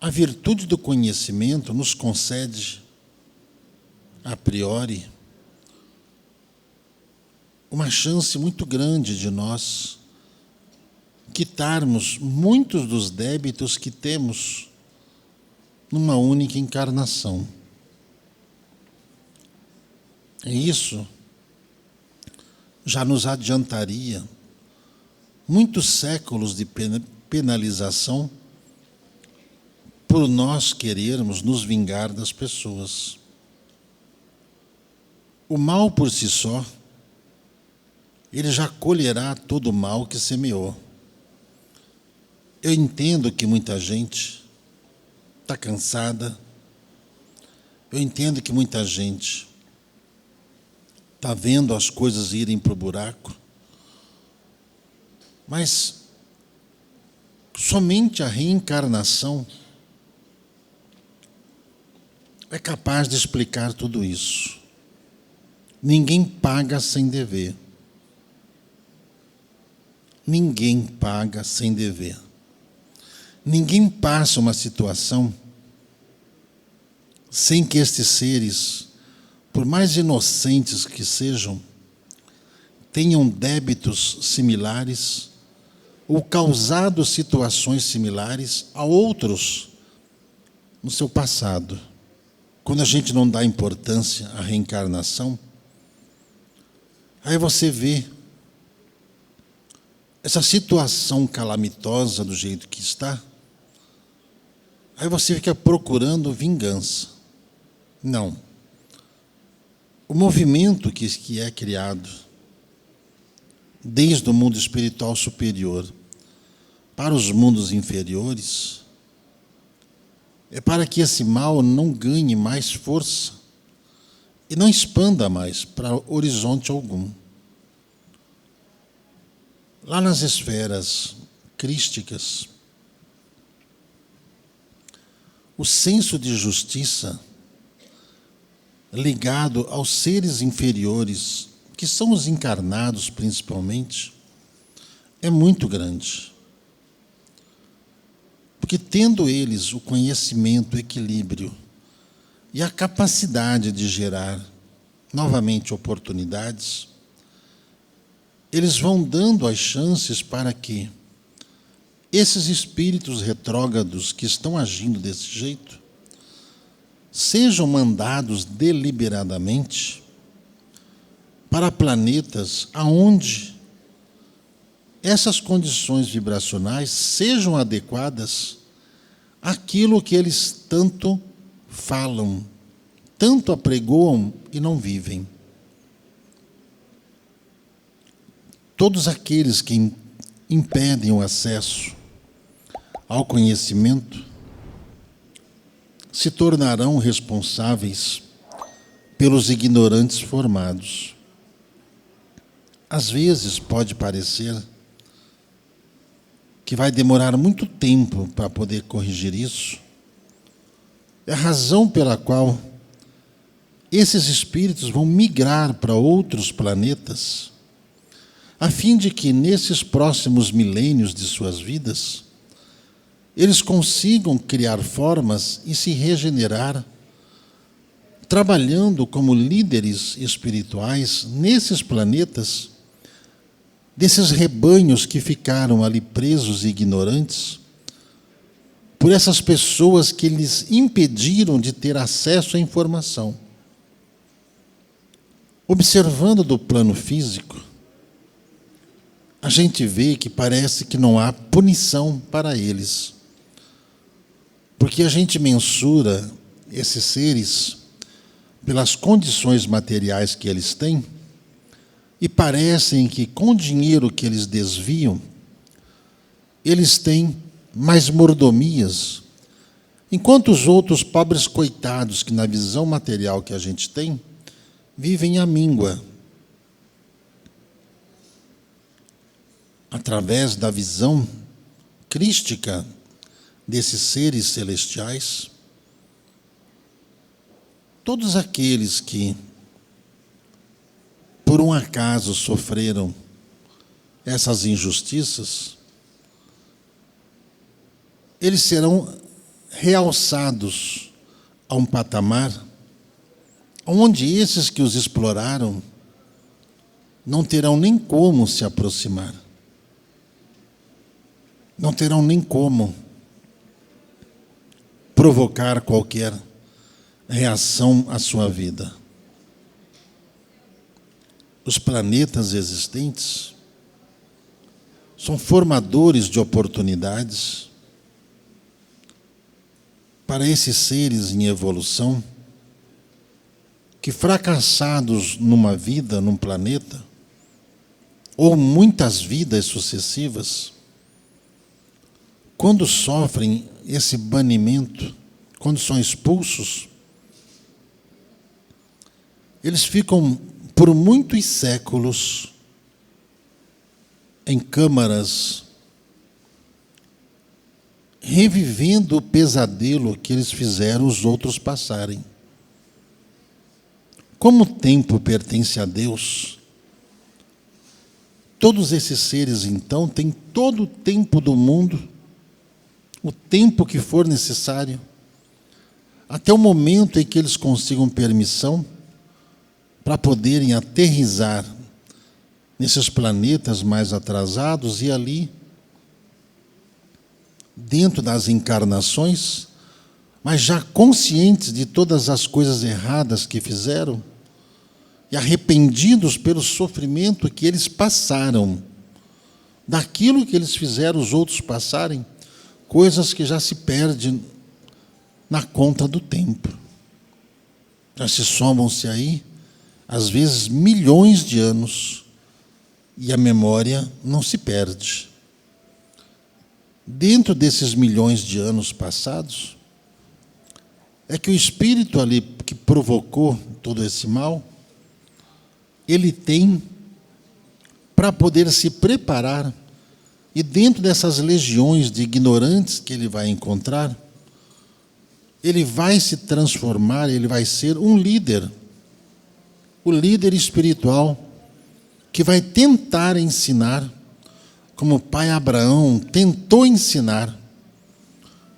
a virtude do conhecimento nos concede, a priori, uma chance muito grande de nós quitarmos muitos dos débitos que temos numa única encarnação. E isso já nos adiantaria muitos séculos de penalização por nós querermos nos vingar das pessoas. O mal por si só, ele já colherá todo o mal que semeou. Eu entendo que muita gente está cansada, eu entendo que muita gente está vendo as coisas irem para o buraco, mas somente a reencarnação é capaz de explicar tudo isso. Ninguém paga sem dever. Ninguém paga sem dever. Ninguém passa uma situação sem que estes seres, por mais inocentes que sejam, tenham débitos similares ou causado situações similares a outros no seu passado. Quando a gente não dá importância à reencarnação, aí você vê essa situação calamitosa do jeito que está, aí você fica procurando vingança. Não. O movimento que é criado desde o mundo espiritual superior para os mundos inferiores é para que esse mal não ganhe mais força e não expanda mais para horizonte algum. Lá nas esferas crísticas, o senso de justiça ligado aos seres inferiores, que são os encarnados principalmente, é muito grande. Porque tendo eles o conhecimento, o equilíbrio e a capacidade de gerar novamente oportunidades, eles vão dando as chances para que esses espíritos retrógrados que estão agindo desse jeito sejam mandados deliberadamente para planetas aonde essas condições vibracionais sejam adequadas àquilo que eles tanto falam, tanto apregoam e não vivem. Todos aqueles que impedem o acesso ao conhecimento se tornarão responsáveis pelos ignorantes formados. Às vezes pode parecer que vai demorar muito tempo para poder corrigir isso. É a razão pela qual esses espíritos vão migrar para outros planetas, a fim de que, nesses próximos milênios de suas vidas, eles consigam criar formas e se regenerar, trabalhando como líderes espirituais nesses planetas, desses rebanhos que ficaram ali presos e ignorantes, por essas pessoas que lhes impediram de ter acesso à informação. Observando do plano físico, a gente vê que parece que não há punição para eles. Porque a gente mensura esses seres pelas condições materiais que eles têm e parecem que, com o dinheiro que eles desviam, eles têm mais mordomias, enquanto os outros pobres coitados que, na visão material que a gente tem, vivem à míngua. Através da visão crística desses seres celestiais, todos aqueles que, por um acaso, sofreram essas injustiças, eles serão realçados a um patamar onde esses que os exploraram não terão nem como se aproximar. Não terão nem como provocar qualquer reação à sua vida. Os planetas existentes são formadores de oportunidades para esses seres em evolução que, fracassados numa vida, num planeta, ou muitas vidas sucessivas, quando sofrem esse banimento, quando são expulsos, eles ficam por muitos séculos em câmaras, revivendo o pesadelo que eles fizeram os outros passarem. Como o tempo pertence a Deus, todos esses seres, então, têm todo o tempo do mundo, o tempo que for necessário, até o momento em que eles consigam permissão para poderem aterrissar nesses planetas mais atrasados e ali, dentro das encarnações, mas já conscientes de todas as coisas erradas que fizeram e arrependidos pelo sofrimento que eles passaram, daquilo que eles fizeram os outros passarem, coisas que já se perdem na conta do tempo. Já se somam-se aí, às vezes, milhões de anos, e a memória não se perde. Dentro desses milhões de anos passados, é que o espírito ali que provocou todo esse mal, ele tem para poder se preparar, e dentro dessas legiões de ignorantes que ele vai encontrar, ele vai se transformar, ele vai ser um líder, o líder espiritual, que vai tentar ensinar, como o pai Abraão tentou ensinar,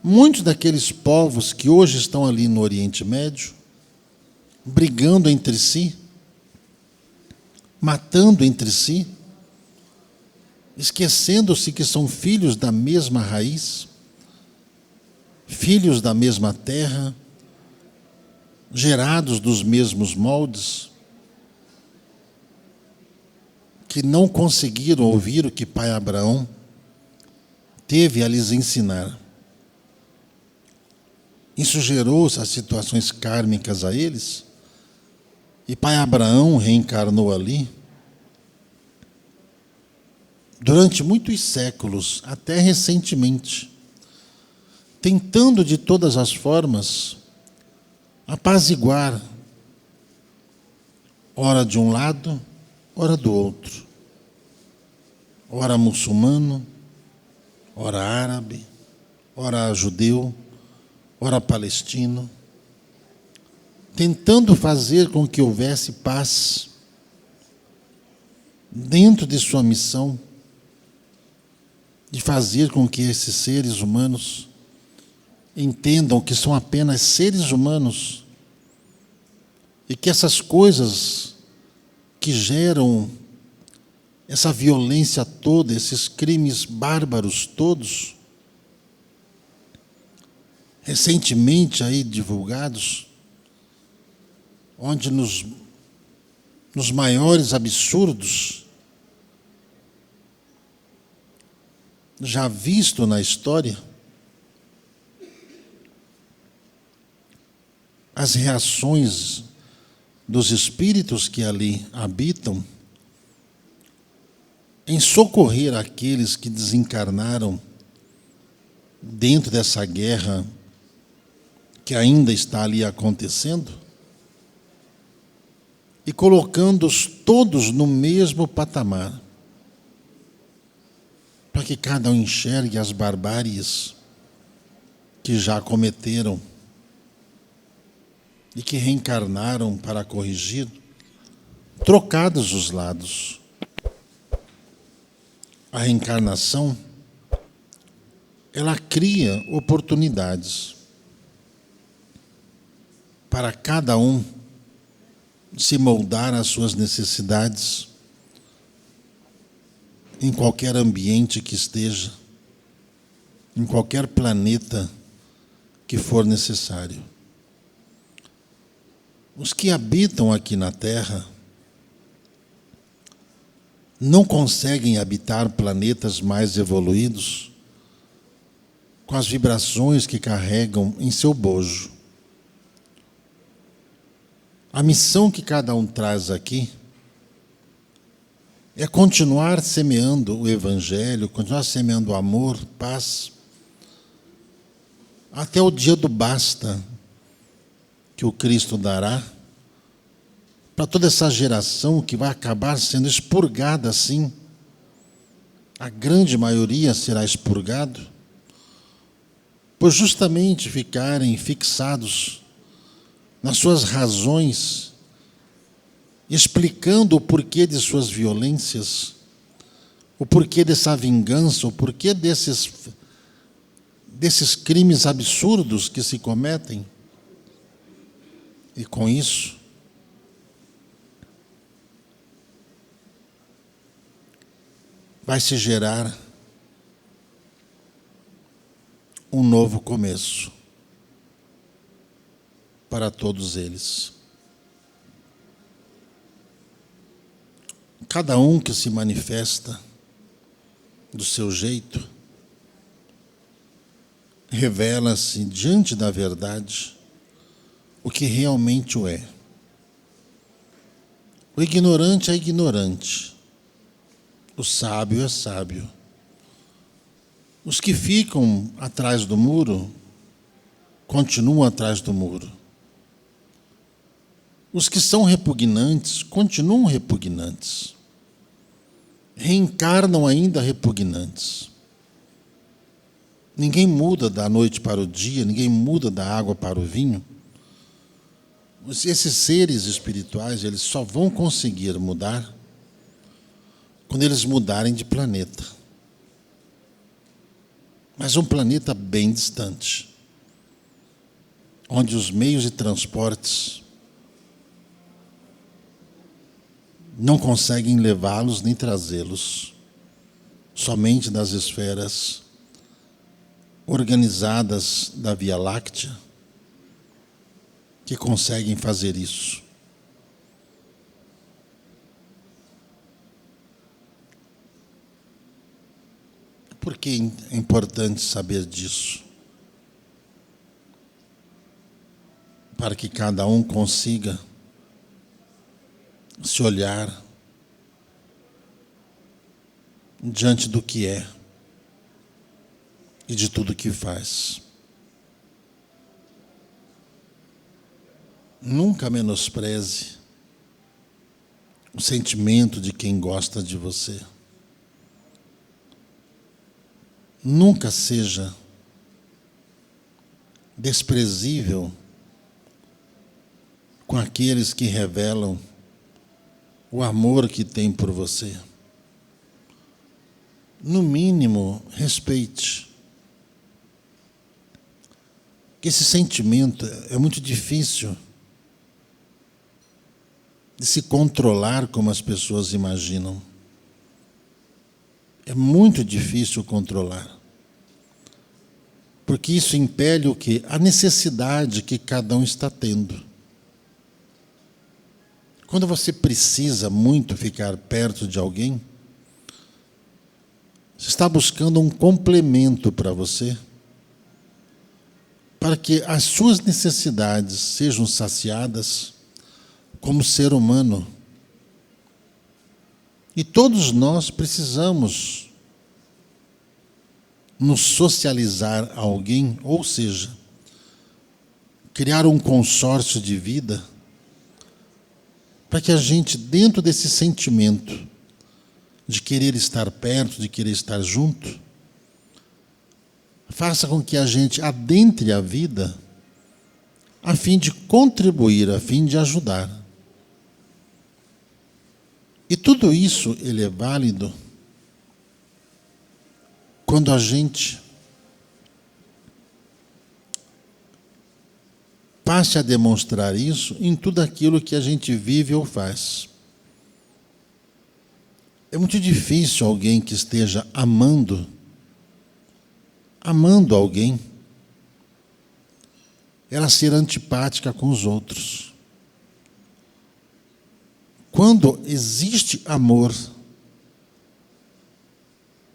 muitos daqueles povos que hoje estão ali no Oriente Médio, brigando entre si, matando entre si, esquecendo-se que são filhos da mesma raiz, filhos da mesma terra, gerados dos mesmos moldes, que não conseguiram ouvir o que pai Abraão teve a lhes ensinar. Isso gerou as situações kármicas a eles, e pai Abraão reencarnou ali durante muitos séculos, até recentemente, tentando de todas as formas apaziguar, ora de um lado, ora do outro, ora muçulmano, ora árabe, ora judeu, ora palestino, tentando fazer com que houvesse paz dentro de sua missão, de fazer com que esses seres humanos entendam que são apenas seres humanos e que essas coisas que geram essa violência toda, esses crimes bárbaros todos, recentemente aí divulgados, onde nos maiores absurdos já visto na história, as reações dos espíritos que ali habitam em socorrer aqueles que desencarnaram dentro dessa guerra que ainda está ali acontecendo e colocando-os todos no mesmo patamar, para que cada um enxergue as barbáries que já cometeram e que reencarnaram para corrigir, trocados os lados. A reencarnação, ela cria oportunidades. para cada um se moldar às suas necessidades, em qualquer ambiente que esteja, em qualquer planeta que for necessário. Os que habitam aqui na Terra não conseguem habitar planetas mais evoluídos com as vibrações que carregam em seu bojo. A missão que cada um traz aqui é continuar semeando o Evangelho, continuar semeando amor, paz, até o dia do basta que o Cristo dará para toda essa geração que vai acabar sendo expurgada assim. A grande maioria será expurgado, por justamente ficarem fixados nas suas razões, explicando o porquê de suas violências, o porquê dessa vingança, o porquê desses crimes absurdos que se cometem. E com isso, vai se gerar um novo começo para todos eles. Cada um que se manifesta do seu jeito, revela-se diante da verdade o que realmente o é. O ignorante é ignorante, o sábio é sábio. Os que ficam atrás do muro, continuam atrás do muro. Os que são repugnantes, continuam repugnantes. Reencarnam ainda repugnantes. Ninguém muda da noite para o dia, ninguém muda da água para o vinho. Esses seres espirituais, eles só vão conseguir mudar quando eles mudarem de planeta. Mas um planeta bem distante, onde os meios de transportes não conseguem levá-los nem trazê-los, somente das esferas organizadas da Via Láctea que conseguem fazer isso. Por que é importante saber disso? Para que cada um consiga se olhar diante do que é e de tudo que faz. Nunca menospreze o sentimento de quem gosta de você. Nunca seja desprezível com aqueles que revelam o amor que tem por você. No mínimo, respeite. Porque esse sentimento é muito difícil de se controlar como as pessoas imaginam. É muito difícil controlar. Porque isso impele o quê? A necessidade que cada um está tendo. Quando você precisa muito ficar perto de alguém, você está buscando um complemento para você, para que as suas necessidades sejam saciadas como ser humano. E todos nós precisamos nos socializar a alguém, ou seja, criar um consórcio de vida, para que a gente, dentro desse sentimento de querer estar perto, de querer estar junto, faça com que a gente adentre a vida a fim de contribuir, a fim de ajudar. E tudo isso ele é válido quando a gente passe a demonstrar isso em tudo aquilo que a gente vive ou faz. É muito difícil alguém que esteja amando alguém, ela ser antipática com os outros. Quando existe amor,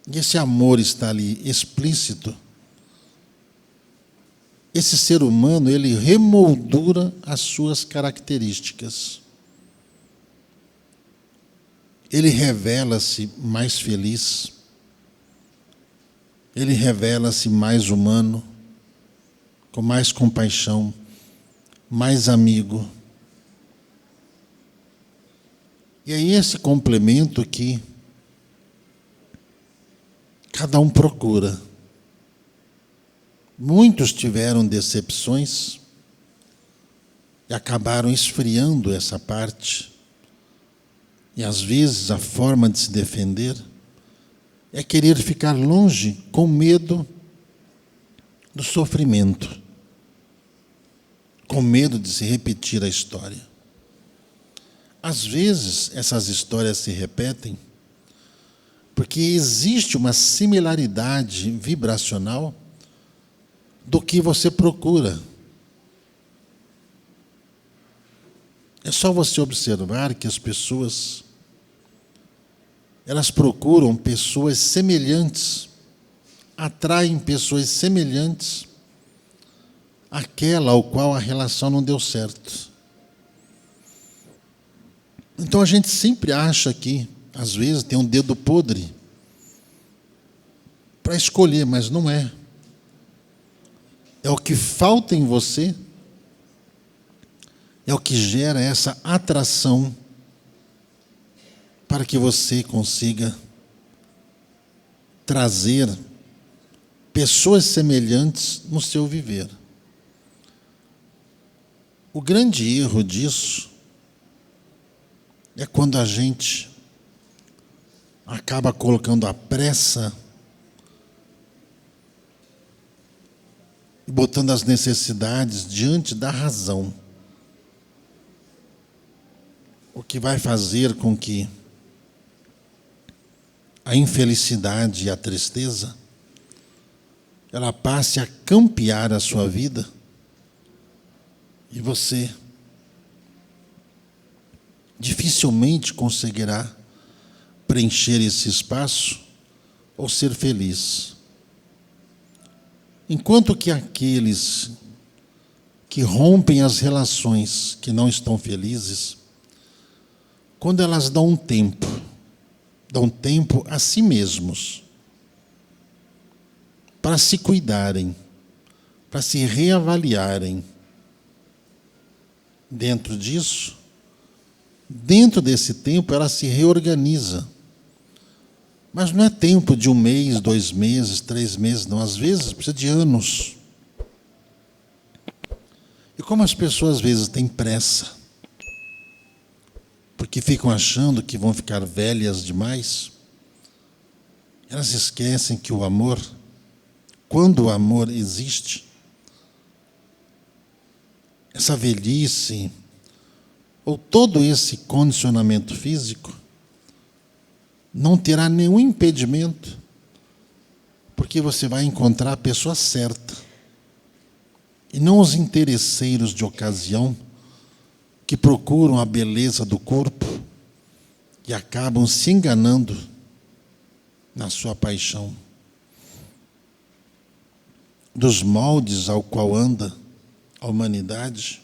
e esse amor está ali explícito, esse ser humano, ele remoldura as suas características. Ele revela-se mais feliz, ele revela-se mais humano, com mais compaixão, mais amigo. E é esse complemento que cada um procura. Muitos tiveram decepções e acabaram esfriando essa parte. E às vezes a forma de se defender é querer ficar longe com medo do sofrimento, com medo de se repetir a história. Às vezes essas histórias se repetem porque existe uma similaridade vibracional do que você procura. É só você observar que as pessoas, elas procuram pessoas semelhantes, atraem pessoas semelhantes àquela ao qual a relação não deu certo. Então a gente sempre acha que, às vezes, tem um dedo podre para escolher, mas não é. É o que falta em você, é o que gera essa atração para que você consiga trazer pessoas semelhantes no seu viver. O grande erro disso é quando a gente acaba colocando a pressa e botando as necessidades diante da razão. O que vai fazer com que a infelicidade e a tristeza ela passe a campear a sua vida e você dificilmente conseguirá preencher esse espaço ou ser feliz. Enquanto que aqueles que rompem as relações, que não estão felizes, quando elas dão tempo a si mesmos, para se cuidarem, para se reavaliarem, dentro desse tempo, ela se reorganiza. Mas não é tempo de 1 mês, 2 meses, 3 meses, não. Às vezes precisa de anos. E como as pessoas às vezes têm pressa, porque ficam achando que vão ficar velhas demais, elas esquecem que o amor, quando o amor existe, essa velhice, ou todo esse condicionamento físico, não terá nenhum impedimento, porque você vai encontrar a pessoa certa, e não os interesseiros de ocasião, que procuram a beleza do corpo e acabam se enganando na sua paixão. Dos moldes ao qual anda a humanidade,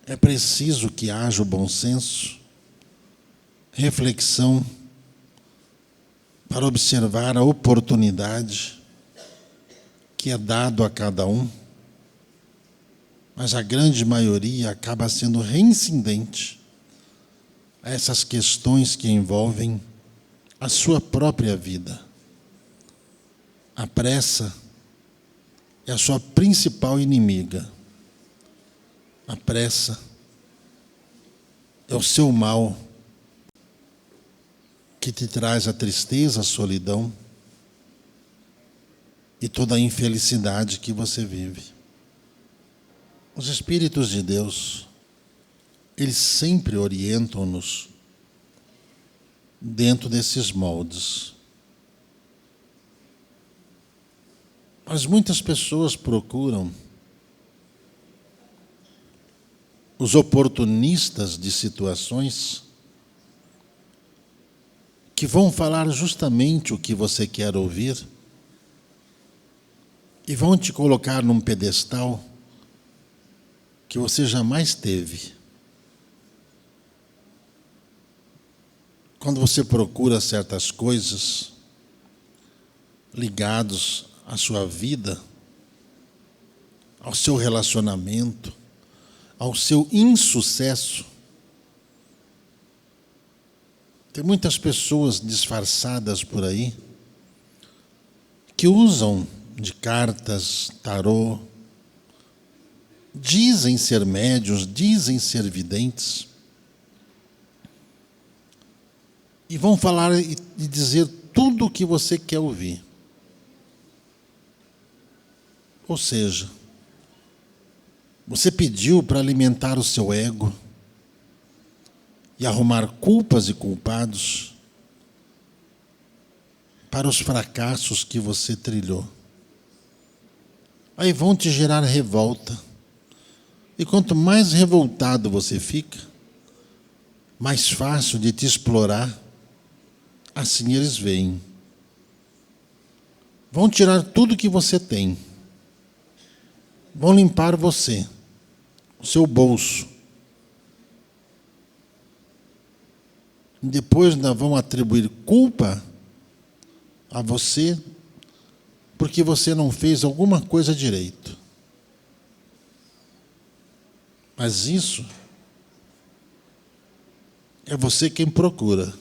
é preciso que haja o bom senso, reflexão, para observar a oportunidade que é dado a cada um, mas a grande maioria acaba sendo reincidente a essas questões que envolvem a sua própria vida. A pressa é a sua principal inimiga. A pressa é o seu mal que te traz a tristeza, a solidão e toda a infelicidade que você vive. Os Espíritos de Deus, eles sempre orientam-nos dentro desses moldes. Mas muitas pessoas procuram os oportunistas de situações que vão falar justamente o que você quer ouvir e vão te colocar num pedestal que você jamais teve. Quando você procura certas coisas ligadas à sua vida, ao seu relacionamento, ao seu insucesso, tem muitas pessoas disfarçadas por aí que usam de cartas, tarô, dizem ser médiuns, dizem ser videntes, e vão falar e dizer tudo o que você quer ouvir. Ou seja, você pediu para alimentar o seu ego e arrumar culpas e culpados para os fracassos que você trilhou. Aí vão te gerar revolta. E quanto mais revoltado você fica, mais fácil de te explorar, assim eles veem. Vão tirar tudo que você tem. Vão limpar você, o seu bolso. Depois ainda vão atribuir culpa a você porque você não fez alguma coisa direito. Mas isso é você quem procura.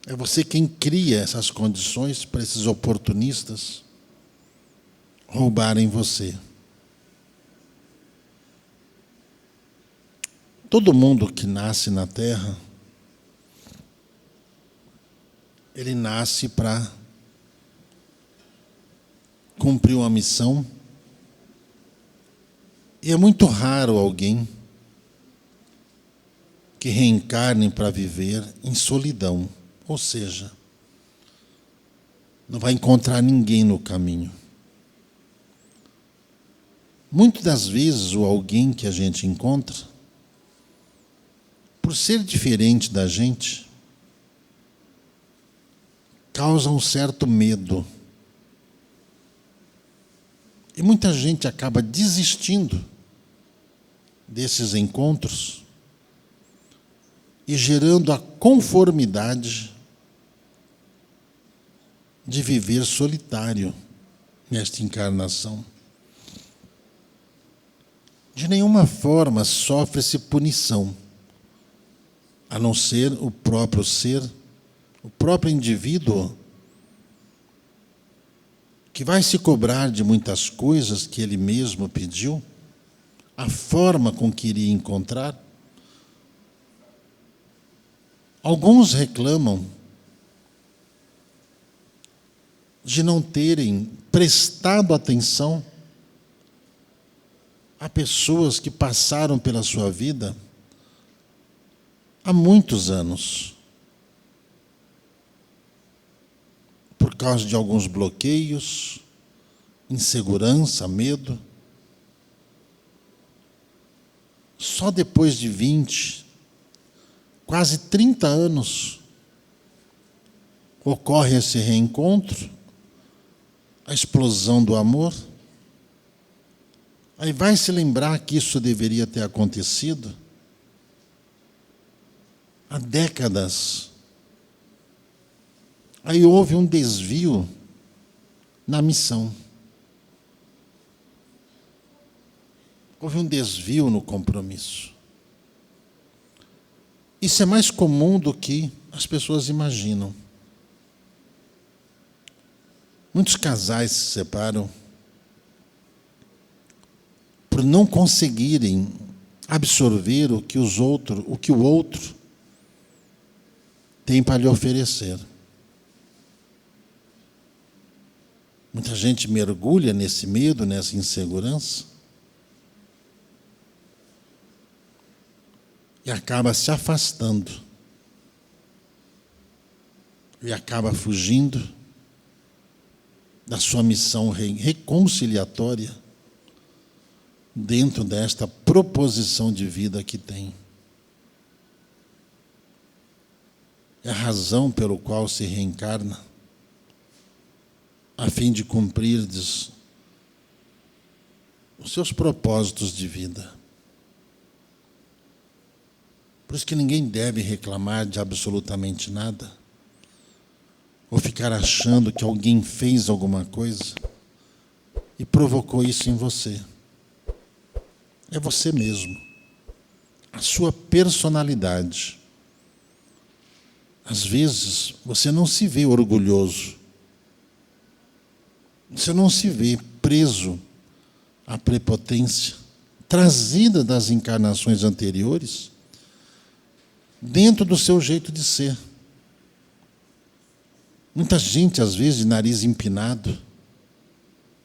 É você quem cria essas condições para esses oportunistas roubarem você. Todo mundo que nasce na Terra, ele nasce para cumprir uma missão. E é muito raro alguém que reencarne para viver em solidão. Ou seja, não vai encontrar ninguém no caminho. Muitas das vezes, o alguém que a gente encontra, por ser diferente da gente, causa um certo medo. E muita gente acaba desistindo desses encontros e gerando a conformidade de viver solitário nesta encarnação. De nenhuma forma sofre-se punição, a não ser o próprio ser, o próprio indivíduo, que vai se cobrar de muitas coisas que ele mesmo pediu, a forma com que iria encontrar. Alguns reclamam de não terem prestado atenção a pessoas que passaram pela sua vida há muitos anos, por causa de alguns bloqueios, insegurança, medo. Só depois de 20, quase 30 anos, ocorre esse reencontro, a explosão do amor. Aí vai se lembrar que isso deveria ter acontecido há décadas. Aí houve um desvio na missão. Houve um desvio no compromisso. Isso é mais comum do que as pessoas imaginam. Muitos casais se separam por não conseguirem absorver o que o outro tem para lhe oferecer. Muita gente mergulha nesse medo, nessa insegurança, e acaba se afastando, e acaba fugindo da sua missão reconciliatória dentro desta proposição de vida que tem. É a razão pelo qual se reencarna, a fim de cumprir os seus propósitos de vida. Por isso que ninguém deve reclamar de absolutamente nada, ou ficar achando que alguém fez alguma coisa e provocou isso em você. É você mesmo, a sua personalidade. Às vezes, você não se vê orgulhoso, você não se vê preso à prepotência trazida das encarnações anteriores dentro do seu jeito de ser. Muita gente, às vezes, de nariz empinado,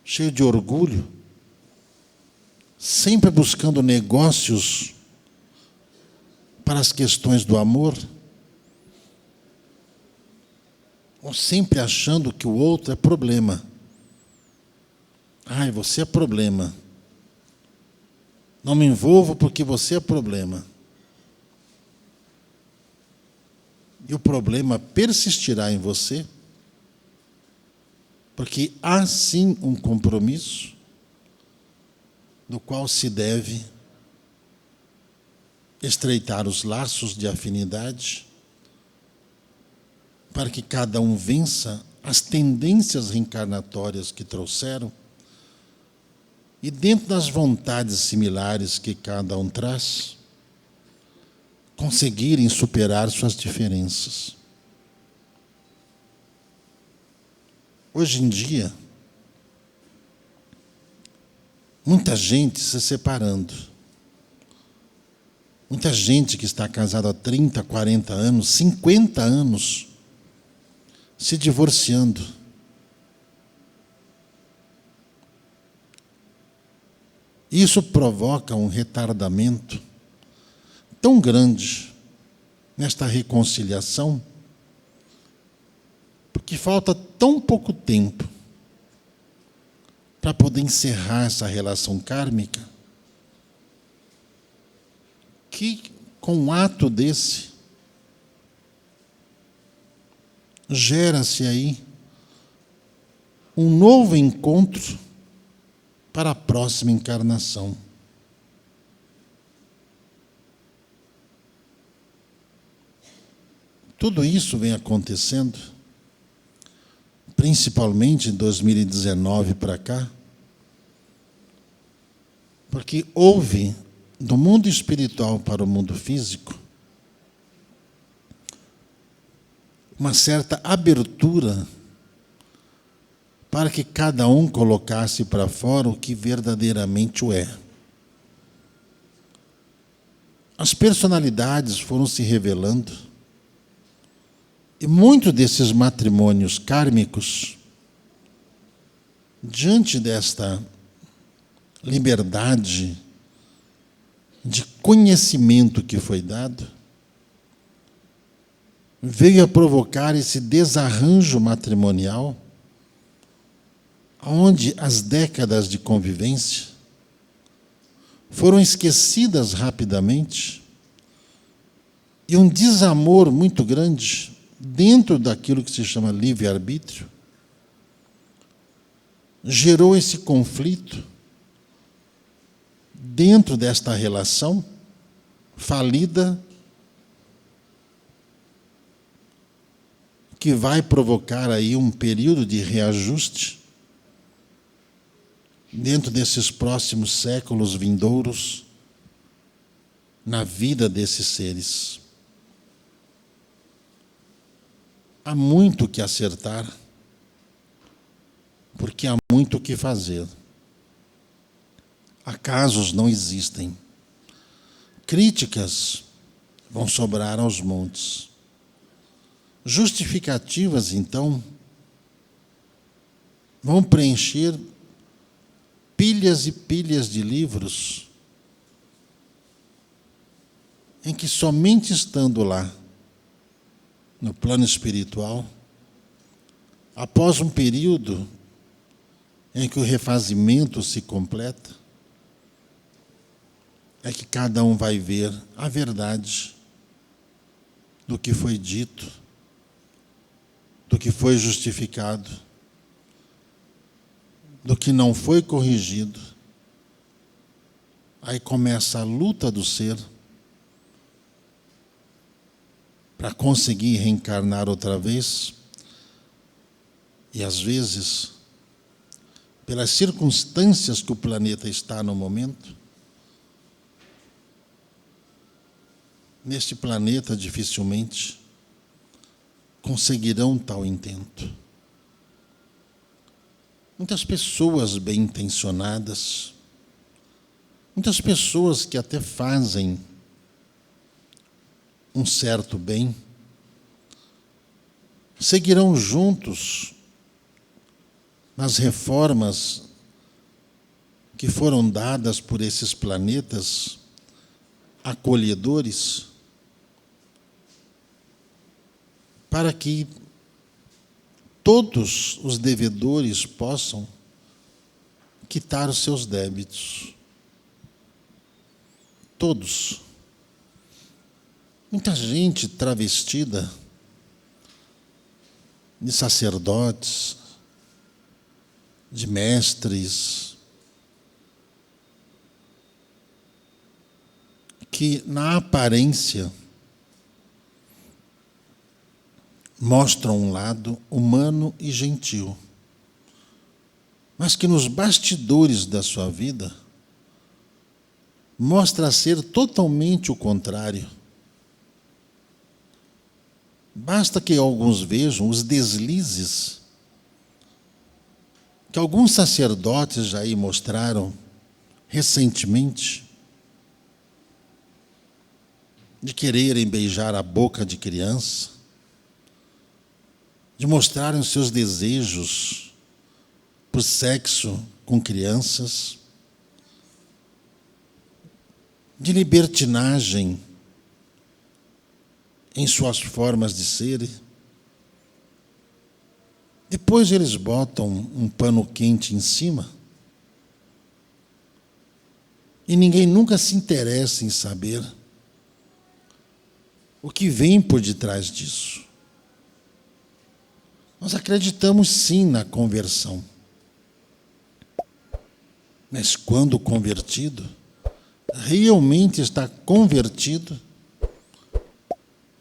cheio de orgulho, sempre buscando negócios para as questões do amor, ou sempre achando que o outro é problema. Ai, você é problema. Não me envolvo porque você é problema. E o problema persistirá em você, porque há sim um compromisso no qual se deve estreitar os laços de afinidade para que cada um vença as tendências reencarnatórias que trouxeram e, dentro das vontades similares que cada um traz, conseguirem superar suas diferenças. Hoje em dia, muita gente se separando. Muita gente que está casada há 30, 40 anos, 50 anos, se divorciando. Isso provoca um retardamento tão grande nesta reconciliação, porque falta tão pouco tempo para poder encerrar essa relação kármica, que com um ato desse gera-se aí um novo encontro para a próxima encarnação. Tudo isso vem acontecendo, principalmente em 2019 para cá, porque houve, do mundo espiritual para o mundo físico, uma certa abertura para que cada um colocasse para fora o que verdadeiramente o é. As personalidades foram se revelando, e muitos desses matrimônios kármicos, diante desta liberdade de conhecimento que foi dado, veio a provocar esse desarranjo matrimonial, onde as décadas de convivência foram esquecidas rapidamente e um desamor muito grande dentro daquilo que se chama livre-arbítrio gerou esse conflito dentro desta relação falida, que vai provocar aí um período de reajuste dentro desses próximos séculos vindouros na vida desses seres. Há muito o que acertar, porque há muito o que fazer. Acasos não existem. Críticas vão sobrar aos montes. Justificativas, então, vão preencher pilhas e pilhas de livros em que somente estando lá, no plano espiritual, após um período em que o refazimento se completa, é que cada um vai ver a verdade do que foi dito, do que foi justificado, do que não foi corrigido. Aí começa a luta do ser para conseguir reencarnar outra vez, e às vezes, pelas circunstâncias que o planeta está no momento, neste planeta dificilmente conseguirão tal intento. Muitas pessoas bem intencionadas, muitas pessoas que até fazem um certo bem, seguirão juntos nas reformas que foram dadas por esses planetas acolhedores, para que todos os devedores possam quitar os seus débitos. Todos. Muita gente travestida de sacerdotes, de mestres, que na aparência mostram um lado humano e gentil, mas que nos bastidores da sua vida mostra ser totalmente o contrário. Basta que alguns vejam os deslizes que alguns sacerdotes já aí mostraram recentemente, de quererem beijar a boca de criança, de mostrarem os seus desejos por sexo com crianças, de libertinagem em suas formas de ser. Depois eles botam um pano quente em cima e ninguém nunca se interessa em saber o que vem por detrás disso. Nós acreditamos sim na conversão, mas quando o convertido realmente está convertido,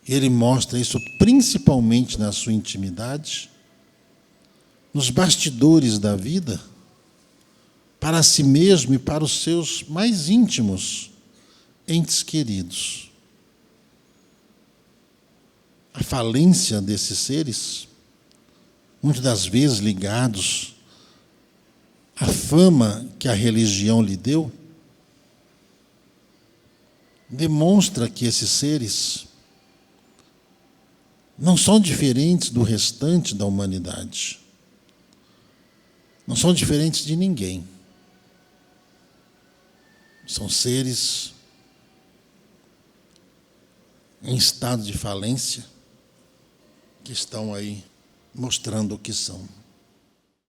ele mostra isso principalmente na sua intimidade, nos bastidores da vida, para si mesmo e para os seus mais íntimos entes queridos. A falência desses seres, muitas das vezes ligados à fama que a religião lhe deu, demonstra que esses seres não são diferentes do restante da humanidade. Não são diferentes de ninguém. São seres em estado de falência que estão aí mostrando o que são.